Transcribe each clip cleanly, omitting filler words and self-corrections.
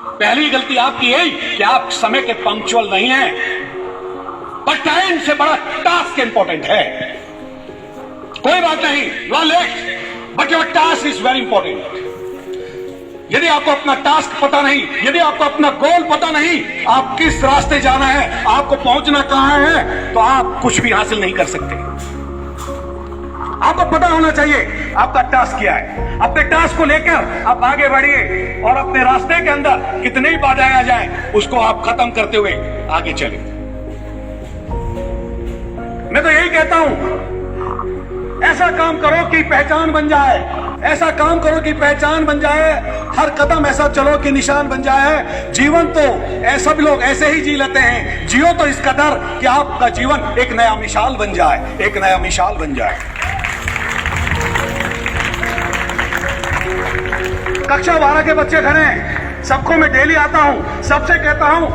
पहली गलती आपकी है कि आप समय के पंक्चुअल नहीं हैं, पर टाइम से बड़ा टास्क इंपॉर्टेंट है। कोई बात नहीं, you are late, but your task is very important. यदि आपको अपना टास्क पता नहीं, यदि आपको अपना गोल पता नहीं, आप किस रास्ते जाना है, आपको पहुंचना कहां है, तो आप कुछ भी हासिल नहीं कर सकते। आपको पता होना चाहिए आपका टास्क क्या है। अपने टास्क को लेकर आप आगे बढ़िए और अपने रास्ते के अंदर कितने ही बाधाएं आ जाएं, उसको आप खत्म करते हुए आगे चले। मैं तो यही कहता हूं, ऐसा काम करो कि पहचान बन जाए, ऐसा काम करो कि पहचान बन जाए, हर कदम ऐसा चलो कि निशान बन जाए। जीवन तो सब लोग ऐसे ही जी लेते हैं, जियो तो इस कदर कि आपका जीवन एक नया मिसाल बन जाए, एक नया मिसाल बन जाए। कक्षा 12 के बच्चे खड़े हैं, सबको मैं डेली आता हूं, सबसे कहता हूं,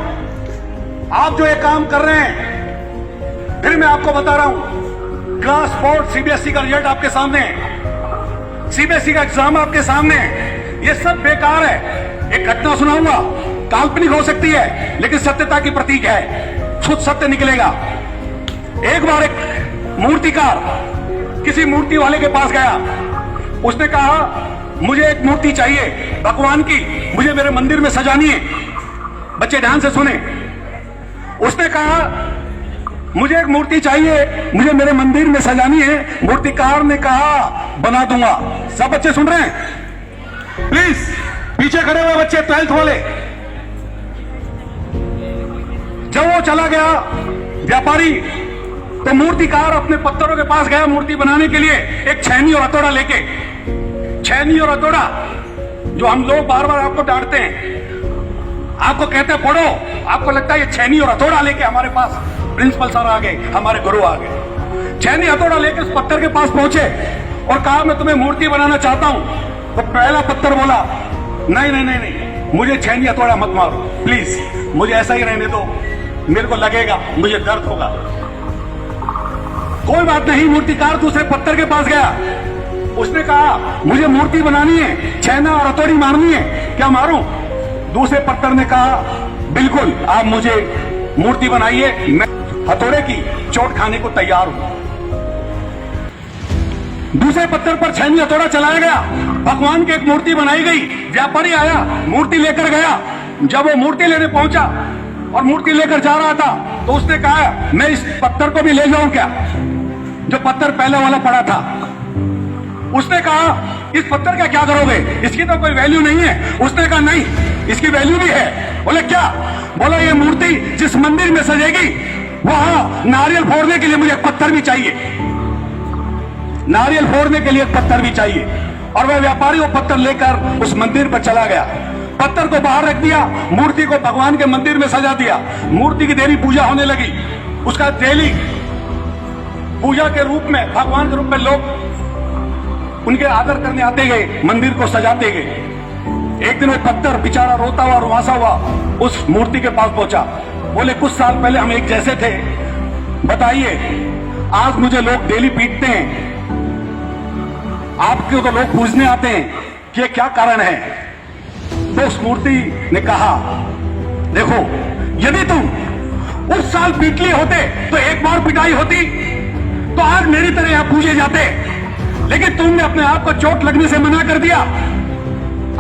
आप जो ये काम कर रहे हैं, फिर मैं आपको बता रहा हूं, क्लास 4 सीबीएसई का रिजल्ट आपके सामने है, सीबीएसई का एग्जाम आपके सामने है, ये सब बेकार है। एक घटना सुनाऊंगा, काल्पनिक हो सकती है लेकिन सत्यता की प्रतीक है, शुद्ध सत्य निकलेगा। एक बार एक मूर्तिकार किसी मूर्ति वाले के पास गया, उसने कहा मुझे एक मूर्ति चाहिए भगवान की, मुझे मेरे मंदिर में सजानी है। बच्चे ध्यान से सुने, उसने कहा मुझे एक मूर्ति चाहिए, मुझे मेरे मंदिर में सजानी है। मूर्तिकार ने कहा बना दूंगा। सब बच्चे सुन रहे हैं? प्लीज पीछे खड़े हुए बच्चे 12th वाले। जब वो चला गया व्यापारी, तो मूर्तिकार अपने पत्थरों के पास गया मूर्ति बनाने के लिए, एक छैनी और हथौड़ा लेके। छैनी और हथौड़ा जो हम लोग बार बार आपको डांटते हैं, आपको कहते हैं पढ़ो, आपको लगता है ये छैनी और हथौड़ा लेके हमारे पास प्रिंसिपल सर आ गए, हमारे गुरु आ गए। छैनी हथौड़ा लेके उस पत्थर के पास पहुंचे और कहा मैं तुम्हें मूर्ति बनाना चाहता हूं। तो पहला पत्थर बोला नहीं नहीं नहीं नहीं, मुझे छैनी हथौड़ा मत मारो प्लीज, मुझे ऐसा ही रहने दो, मेरे को लगेगा, मुझे दर्द होगा। कोई बात नहीं, मूर्तिकार दूसरे पत्थर के पास गया, उसने कहा मुझे मूर्ति बनानी है, छैना और हथौड़ी मारनी है, क्या मारूं? दूसरे पत्थर ने कहा बिल्कुल, आप मुझे मूर्ति बनाइए, मैं हथौड़े की चोट खाने को तैयार हूं। दूसरे पत्थर पर छैनी हथौड़ा चलाया गया, भगवान की एक मूर्ति बनाई गई। व्यापारी आया, मूर्ति लेकर गया। जब वो मूर्ति लेने पहुंचा और मूर्ति लेकर जा रहा था, तो उसने कहा मैं इस पत्थर को भी ले जाऊं क्या, जो पत्थर पहले वाला पड़ा था। उसने कहा इस पत्थर का क्या करोगे, इसकी तो कोई वैल्यू नहीं है। उसने कहा नहीं, इसकी वैल्यू भी है। बोले क्या? बोला ये मूर्ति जिस मंदिर में सजेगी, वहां नारियल फोड़ने के लिए मुझे पत्थर भी चाहिए, नारियल फोड़ने के लिए पत्थर भी चाहिए। और वह व्यापारी वो पत्थर लेकर उस मंदिर पर चला गया, पत्थर को बाहर रख दिया, मूर्ति को भगवान के मंदिर में सजा दिया। मूर्ति की डेली पूजा होने लगी, उसका डेली पूजा के रूप में, भगवान के रूप में लोग उनके आदर करने आते गए, मंदिर को सजाते गए। एक दिन वो पत्थर बेचारा रोता हुआ रुआसा हुआ उस मूर्ति के पास पहुंचा। बोले कुछ साल पहले हम एक जैसे थे, बताइए आज मुझे लोग डेली पीटते हैं, आपको तो लोग पूछने आते हैं कि ये क्या कारण है। तो उस मूर्ति ने कहा देखो, यदि तुम उस साल पीट लिए होते तो एक बार पिटाई होती तो आज मेरी तरह यहां पूजे जाते, लेकिन तुमने अपने आप को चोट लगने से मना कर दिया।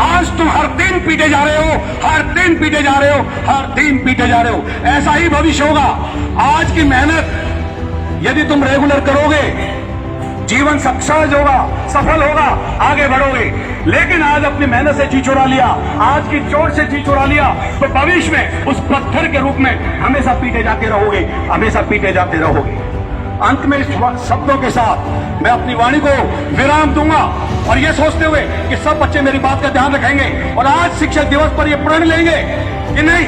आज तुम हर दिन पीटे जा रहे हो, हर दिन पीटे जा रहे हो, हर दिन पीटे जा रहे हो। ऐसा ही भविष्य होगा। आज की मेहनत यदि तुम रेगुलर करोगे, जीवन सक्सेस होगा, सफल होगा, आगे बढ़ोगे। लेकिन आज अपनी मेहनत से जी चुरा लिया, आज की चोट से जी चुरा लिया, तो भविष्य में उस पत्थर के रूप में हमेशा पीटे जाते रहोगे, हमेशा पीटे जाते रहोगे। अंत में इस शब्दों के साथ मैं अपनी वाणी को विराम दूंगा, और ये सोचते हुए कि सब बच्चे मेरी बात का ध्यान रखेंगे और आज शिक्षक दिवस पर ये प्रण लेंगे कि नहीं,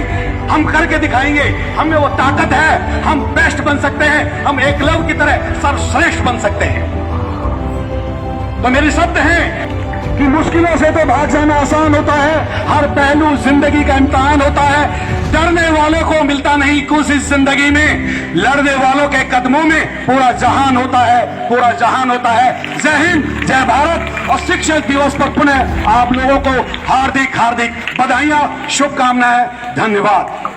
हम करके दिखाएंगे, हमें वो ताकत है, हम बेस्ट बन सकते हैं, हम एकलव्य की तरह सर्वश्रेष्ठ बन सकते हैं। तो मेरे शब्द हैं, कि मुश्किलों से तो भाग जाना आसान होता है, हर पहलू जिंदगी का इम्तिहान होता है। डरने वालों को मिलता नहीं कुछ इस जिंदगी में, लड़ने वालों के कदमों में पूरा जहान होता है, पूरा जहान होता है। जय हिंद, जय भारत। और शिक्षक दिवस पर पुनः आप लोगों को हार्दिक हार्दिक बधाइयां, शुभकामनाएं, धन्यवाद।